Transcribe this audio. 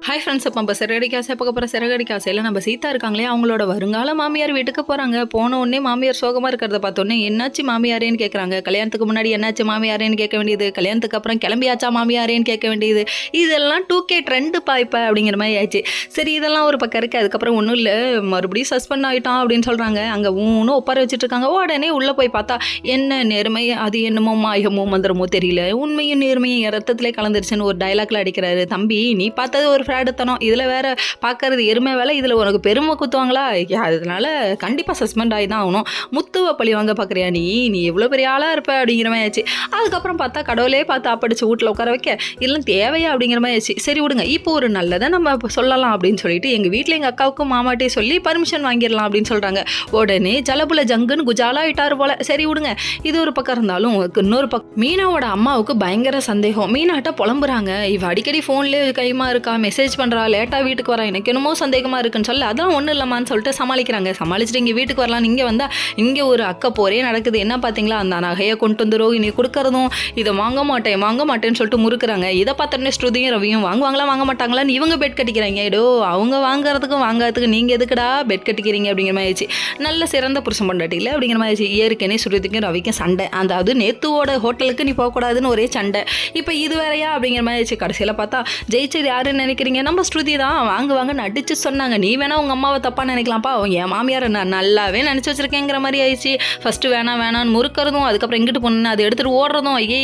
Hi friends, இப்போ நம்ம சிறகடி காசை பார்க்க போகிற சிறகடி காசையில் நம்ம சீதா இருக்காங்களே, அவங்களோட வருங்கால மாமியார் வீட்டுக்கு போகிறாங்க. போன உடனே மாமியார் சோகமாக இருக்கிறத பார்த்தோன்னே என்னாச்சு மாமியாரேன்னு கேட்குறாங்க. கல்யாணத்துக்கு முன்னாடி என்னாச்சு மாமியாரேன்னு கேட்க வேண்டியது, கல்யாணத்துக்கு அப்புறம் கிளம்பியாச்சா மாமியாரேன்னு கேட்க வேண்டியது, இதெல்லாம் 2K ட்ரெண்டு பாய்ப்ப அப்படிங்கிற மாதிரி ஆயிடுச்சு. சரி, இதெல்லாம் ஒரு பக்கம் இருக்குது. அதுக்கப்புறம் ஒன்றும் இல்லை, மறுபடியும் சஸ்பெண்ட் ஆகிட்டான் அப்படின்னு சொல்கிறாங்க. அங்கே ஊன்னு ஒப்பார வச்சுட்டு இருக்காங்க. உடனே உள்ளே போய் பார்த்தா என்ன நேர்மை, அது என்னமோ மாயமோ மந்திரமோ தெரியல, உண்மையும் நேர்மையும் ரத்தத்திலே கலந்துருச்சுன்னு ஒரு டைலாக்ல அடிக்கிறாரு. தம்பி, நீ பார்த்தது ஒரு ஃப்ராடுத்தனம், இதில் வேற பார்க்கறது எருமை வேலை, இதில் உனக்கு பெருமை குத்துவாங்களா? அதனால கண்டிப்பாக சஸ்பெண்ட் ஆகி தான் ஆகணும். முத்துவை பழி வாங்க பார்க்குறியா நீ எவ்வளோ பெரிய ஆளாக இருப்ப அப்படிங்கிற மாதிரி ஆச்சு. அதுக்கப்புறம் பார்த்தா கடவுளே பார்த்து அப்படிச்சு வீட்டில் உட்கார வைக்க இதெல்லாம் தேவையா அப்படிங்கிற மாதிரி ஆச்சு. சரி விடுங்க, இப்போ ஒரு நல்லதை நம்ம சொல்லலாம் அப்படின்னு சொல்லிட்டு எங்கள் வீட்டில் எங்கள் அக்காவுக்கும் மாமாட்டே சொல்லி பர்மிஷன் வாங்கிடலாம் அப்படின்னு சொல்கிறாங்க. உடனே ஜலபுல ஜங்குன்னு குஜாலா ஆயிட்டாரு போல. சரி விடுங்க, இது ஒரு பக்கம் இருந்தாலும் இன்னொரு பக்கம் மீனாவோட அம்மாவுக்கு பயங்கர சந்தேகம். மீனாட்ட புலம்புறாங்க, இவ அடிக்கடி ஃபோன்லேயே கைமா இருக்கா, மெசேஜ் பண்ணுறா, லேட்டாக வீட்டுக்கு வரா, எனக்கு என்னமோ சந்தேகமாக இருக்குன்னு சொல்லி அதெல்லாம் ஒன்றும் இல்லைம்மான்னு சொல்லிட்டு சமாளிக்கிறாங்க. சமாளிச்சுட்டு இங்கே வீட்டுக்கு வரலான்னு இங்கே வந்தால் இங்கே ஒரு அக்கா போரே நடக்குது. என்ன பார்த்தீங்களா, அந்த நகையை கொண்டு வந்துடும், இனி கொடுக்கறதும், இதை வாங்க மாட்டேன்னு சொல்லிட்டு முறுக்குறாங்க. இதை பார்த்தோன்னே ஸ்ருதியும் ரவியும் வாங்குவாங்களா வாங்க மாட்டாங்களான்னு இவங்க பெட் கட்டிக்கிறாங்க. ஏடோ, அவங்க வாங்குறதுக்கு நீங்கள் எதுக்குடா பெட் கட்டிக்கிறீங்க அப்படிங்கிற மாதிரி ஆயிடுச்சு. நல்ல சிறந்த புருஷன் பொண்டாட்டியில் அப்படிங்கிற மாதிரி ஆயிடுச்சு. ஏற்கனவே ஸ்ருதிக்கும் ரவிக்கும் சண்டை, அதாவது நேத்துவோட ஹோட்டலுக்கு நீ போகக்கூடாதுன்னு ஒரே சண்டை. இப்போ இது வேறையா அப்படிங்கிற மாதிரி ஆயிடுச்சு. கடைசியில் பார்த்தா ஜெயிச்சது யாருன்னு நினைக்கிறீங்க, நம்ம ஸ்ருதி தான். வாங்குவாங்கன்னு அடிச்சு சொன்னாங்க. நீ வேணா உங்கள் அம்மாவை தப்பாக நினைக்கலாம்ப்பா, என் மாமியாரை நான் நல்லாவே நினச்சி வச்சிருக்கேங்கிற மாதிரி ஆயிடுச்சு. ஃபஸ்ட்டு வேணான்னு முறுக்கிறதும், அதுக்கப்புறம் எங்கிட்டு போனேன்னு அதை எடுத்துகிட்டு ஓடுறதும், ஐயே